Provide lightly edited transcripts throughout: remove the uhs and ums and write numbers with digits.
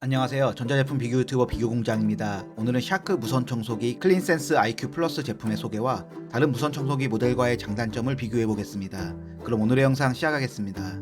안녕하세요. 전자제품 비교 유튜버 비교공장입니다. 오늘은 샤크 무선 청소기 클린센스 IQ 플러스 제품의 소개와 다른 무선 청소기 모델과의 장단점을 비교해 보겠습니다. 그럼 오늘의 영상 시작하겠습니다.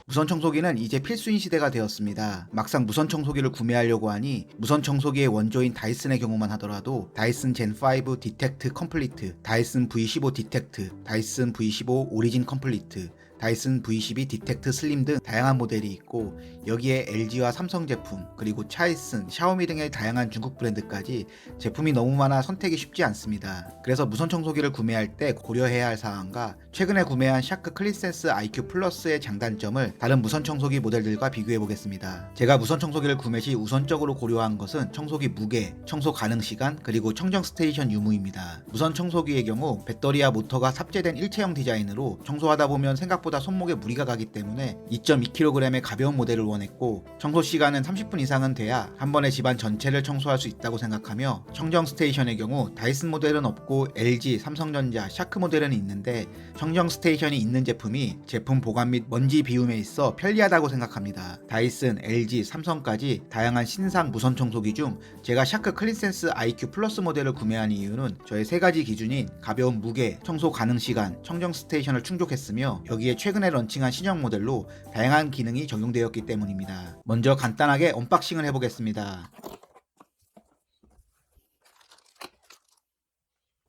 무선 청소기는 이제 필수인 시대가 되었습니다. 막상 무선 청소기를 구매하려고 하니 무선 청소기의 원조인 다이슨의 경우만 하더라도 다이슨 젠5 디텍트 컴플리트, 다이슨 V15 디텍트, 다이슨 V15 오리진 컴플리트, 다이슨 V12 디텍트 슬림 등 다양한 모델이 있고, 여기에 LG와 삼성 제품, 그리고 차이슨, 샤오미 등의 다양한 중국 브랜드까지 제품이 너무 많아 선택이 쉽지 않습니다. 그래서 무선 청소기를 구매할 때 고려해야 할 사항과 최근에 구매한 샤크 클린센스 IQ 플러스의 장단점을 다른 무선 청소기 모델들과 비교해 보겠습니다. 제가 무선 청소기를 구매 시 우선적으로 고려한 것은 청소기 무게, 청소 가능 시간, 그리고 청정 스테이션 유무입니다. 무선 청소기의 경우 배터리와 모터가 탑재된 일체형 디자인으로 청소하다 보면 생각보다 손목에 무리가 가기 때문에 2.2kg의 가벼운 모델을 원했고, 청소 시간은 30분 이상은 돼야 한 번에 집안 전체를 청소할 수 있다고 생각하며, 청정 스테이션의 경우 다이슨 모델은 없고 LG, 삼성전자, 샤크 모델은 있는데 청정 스테이션이 있는 제품이 제품 보관 및 먼지 비움에 있어 편리하다고 생각합니다. 다이슨, LG, 삼성까지 다양한 신상 무선 청소기 중 제가 샤크 클린센스 IQ 플러스 모델을 구매한 이유는 저의 세 가지 기준인 가벼운 무게, 청소 가능 시간, 청정 스테이션을 충족했으며, 여기에 최근에 런칭한 신형 모델로 다양한 기능이 적용되었기 때문입니다. 먼저 간단하게 언박싱을 해보겠습니다.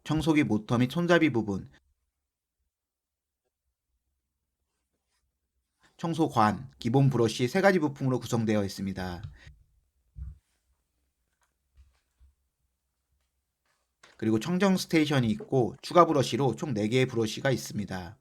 청소기 모터 및 손잡이 부분, 청소관, 기본 브러쉬 3가지 부품으로 구성되어 있습니다. 그리고 청정 스테이션이 있고 추가 브러쉬로 총 4개의 브러쉬가 있습니다.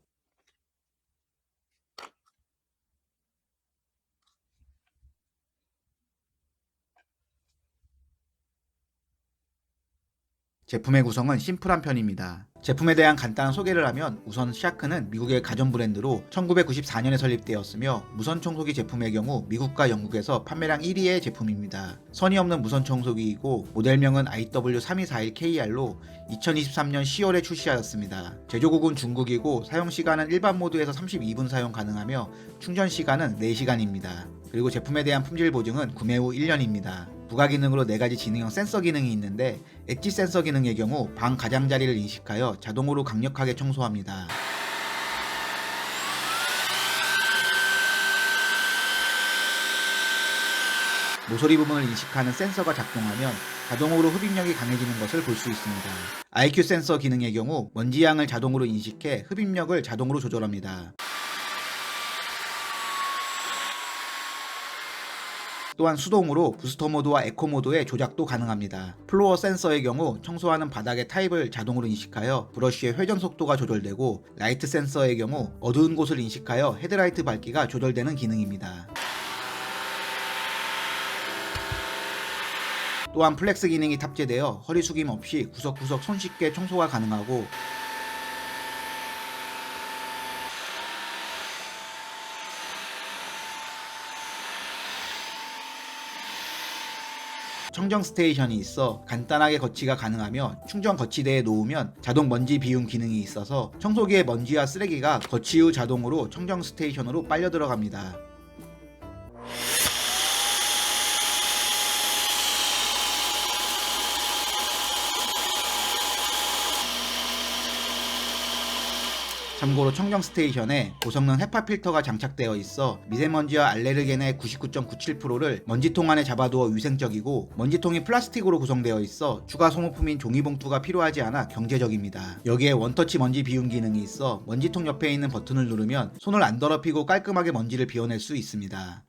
제품의 구성은 심플한 편입니다. 제품에 대한 간단한 소개를 하면, 우선 샤크는 미국의 가전 브랜드로 1994년에 설립되었으며, 무선 청소기 제품의 경우 미국과 영국에서 판매량 1위의 제품입니다. 선이 없는 무선 청소기이고 모델명은 IW3241KR로 2023년 10월에 출시하였습니다. 제조국은 중국이고 사용시간은 일반 모드에서 32분 사용 가능하며 충전 시간은 4시간입니다. 그리고 제품에 대한 품질 보증은 구매 후 1년입니다. 부가 기능으로 4가지 지능형 센서 기능이 있는데, 엣지 센서 기능의 경우 방 가장자리를 인식하여 자동으로 강력하게 청소합니다. 모서리 부분을 인식하는 센서가 작동하면 자동으로 흡입력이 강해지는 것을 볼 수 있습니다. IQ 센서 기능의 경우 먼지 양을 자동으로 인식해 흡입력을 자동으로 조절합니다. 또한 수동으로 부스터 모드와 에코 모드의 조작도 가능합니다. 플로어 센서의 경우 청소하는 바닥의 타입을 자동으로 인식하여 브러쉬의 회전 속도가 조절되고, 라이트 센서의 경우 어두운 곳을 인식하여 헤드라이트 밝기가 조절되는 기능입니다. 또한 플렉스 기능이 탑재되어 허리 숙임 없이 구석구석 손쉽게 청소가 가능하고, 청정 스테이션이 있어 간단하게 거치가 가능하며, 충전 거치대에 놓으면 자동 먼지 비움 기능이 있어서 청소기의 먼지와 쓰레기가 거치 후 자동으로 청정 스테이션으로 빨려 들어갑니다. 참고로 청정 스테이션에 고성능 헤파 필터가 장착되어 있어 미세먼지와 알레르겐의 99.97%를 먼지통 안에 잡아두어 위생적이고, 먼지통이 플라스틱으로 구성되어 있어 추가 소모품인 종이봉투가 필요하지 않아 경제적입니다. 여기에 원터치 먼지 비움 기능이 있어 먼지통 옆에 있는 버튼을 누르면 손을 안 더럽히고 깔끔하게 먼지를 비워낼 수 있습니다.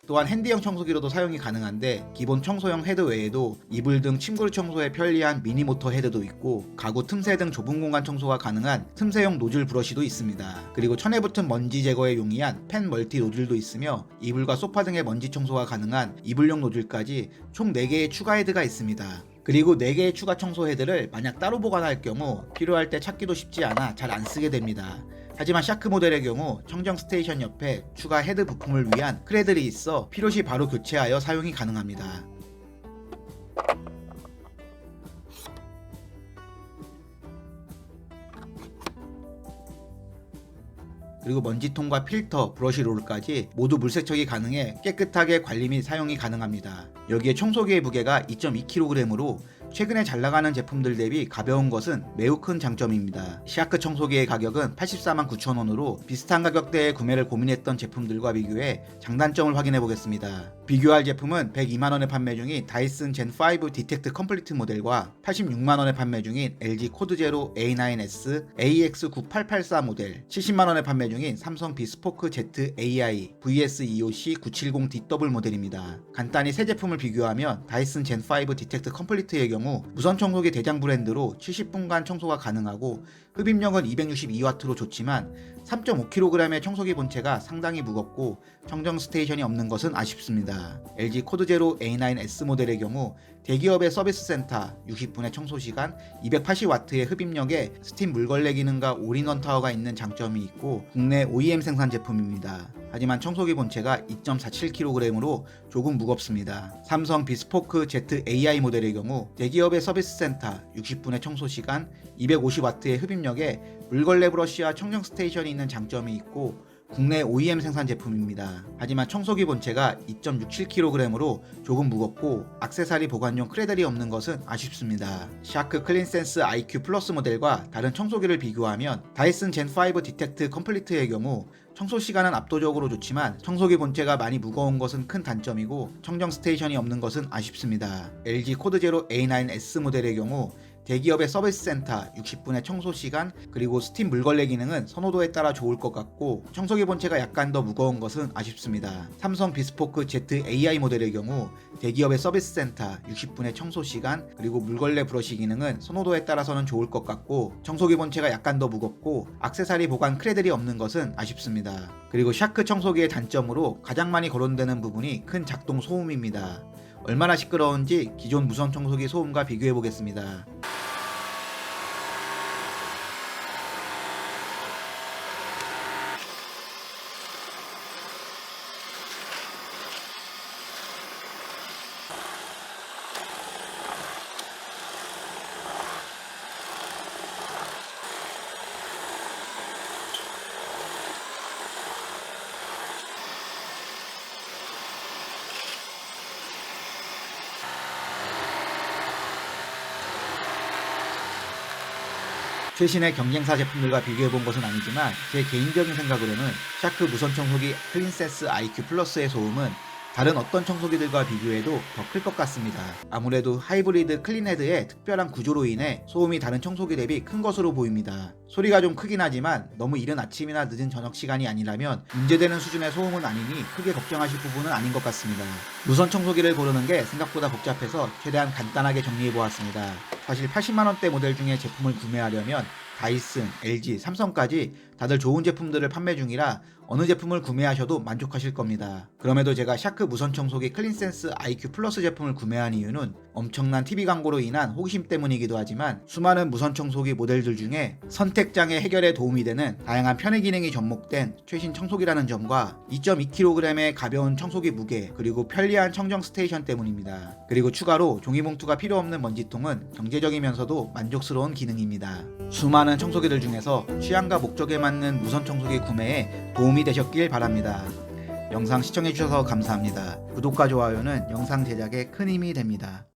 또한 핸디형 청소기로도 사용이 가능한데, 기본 청소형 헤드 외에도 이불 등 침구 청소에 편리한 미니 모터 헤드도 있고, 가구 틈새 등 좁은 공간 청소가 가능한 틈새용 노즐 브러쉬도 있습니다. 그리고 천에 붙은 먼지 제거에 용이한 펜 멀티 노즐도 있으며, 이불과 소파 등의 먼지 청소가 가능한 이불용 노즐까지 총 4개의 추가 헤드가 있습니다. 그리고 4개의 추가 청소 헤드를 만약 따로 보관할 경우 필요할 때 찾기도 쉽지 않아 잘 안 쓰게 됩니다. 하지만 샤크 모델의 경우 청정 스테이션 옆에 추가 헤드 부품을 위한 크레들이 있어 필요시 바로 교체하여 사용이 가능합니다. 그리고 먼지통과 필터, 브러쉬 롤까지 모두 물세척이 가능해 깨끗하게 관리 및 사용이 가능합니다. 여기에 청소기의 무게가 2.2kg으로 최근에 잘 나가는 제품들 대비 가벼운 것은 매우 큰 장점입니다. 샤크 청소기의 가격은 849,000원으로 비슷한 가격대에 구매를 고민했던 제품들과 비교해 장단점을 확인해 보겠습니다. 비교할 제품은 102만원에 판매 중인 다이슨 젠5 디텍트 컴플리트 모델과 86만원에 판매 중인 LG 코드제로 A9S AX9884 모델, 70만원에 판매 중인 삼성 비스포크 Z AI VS250 970DW 모델입니다. 간단히 세 제품을 비교하면 다이슨 젠5 디텍트 컴플리트의 경우 무선 청소기 대장 브랜드로 70분간 청소가 가능하고 흡입력은 262W로 좋지만 3.5kg의 청소기 본체가 상당히 무겁고 청정 스테이션이 없는 것은 아쉽습니다. LG 코드제로 A9S 모델의 경우 대기업의 서비스 센터 60분의 청소 시간 280W의 흡입력에 스팀 물걸레 기능과 올인원 타워가 있는 장점이 있고 국내 OEM 생산 제품입니다. 하지만 청소기 본체가 2.47kg으로 조금 무겁습니다. 삼성 비스포크 Z AI 모델의 경우 대기업의 서비스 센터 60분의 청소 시간 250W의 흡입력에 물걸레 브러쉬와 청정 스테이션이 있는 장점이 있고 국내 OEM 생산 제품입니다. 하지만 청소기 본체가 2.67kg으로 조금 무겁고 액세서리 보관용 크레들이 없는 것은 아쉽습니다. 샤크 클린센스 IQ 플러스 모델과 다른 청소기를 비교하면 다이슨 젠5 디텍트 컴플리트의 경우 청소 시간은 압도적으로 좋지만 청소기 본체가 많이 무거운 것은 큰 단점이고 청정 스테이션이 없는 것은 아쉽습니다. LG 코드제로 A9S 모델의 경우 대기업의 서비스 센터 60분의 청소 시간 그리고 스팀 물걸레 기능은 선호도에 따라 좋을 것 같고 청소기 본체가 약간 더 무거운 것은 아쉽습니다. 삼성 비스포크 Z AI 모델의 경우 대기업의 서비스 센터 60분의 청소 시간 그리고 물걸레 브러쉬 기능은 선호도에 따라서는 좋을 것 같고 청소기 본체가 약간 더 무겁고 액세서리 보관 크레들이 없는 것은 아쉽습니다. 그리고 샤크 청소기의 단점으로 가장 많이 거론되는 부분이 큰 작동 소음입니다. 얼마나 시끄러운지 기존 무선 청소기 소음과 비교해 보겠습니다. 최신의 경쟁사 제품들과 비교해본 것은 아니지만 제 개인적인 생각으로는 샤크 무선 청소기 클린센스 IQ 플러스의 소음은 다른 어떤 청소기들과 비교해도 더 클 것 같습니다. 아무래도 하이브리드 클린헤드의 특별한 구조로 인해 소음이 다른 청소기 대비 큰 것으로 보입니다. 소리가 좀 크긴 하지만 너무 이른 아침이나 늦은 저녁 시간이 아니라면 문제되는 수준의 소음은 아니니 크게 걱정하실 부분은 아닌 것 같습니다. 무선 청소기를 고르는 게 생각보다 복잡해서 최대한 간단하게 정리해보았습니다. 사실 80만원대 모델 중에 제품을 구매하려면 다이슨, LG, 삼성까지 다들 좋은 제품들을 판매 중이라 어느 제품을 구매하셔도 만족하실 겁니다. 그럼에도 제가 샤크 무선 청소기 클린센스 IQ 플러스 제품을 구매한 이유는 엄청난 TV 광고로 인한 호기심 때문이기도 하지만 수많은 무선 청소기 모델들 중에 선택장애 해결에 도움이 되는 다양한 편의 기능이 접목된 최신 청소기라는 점과 2.2kg의 가벼운 청소기 무게 그리고 편리한 청정 스테이션 때문입니다. 그리고 추가로 종이봉투가 필요 없는 먼지통은 경제적이면서도 만족스러운 기능입니다. 수많은 청소기들 중에서 취향과 목적에 맞는 무선 청소기 구매에 도움이 되셨길 바랍니다. 영상 시청해주셔서 감사합니다. 구독과 좋아요는 영상 제작에 큰 힘이 됩니다.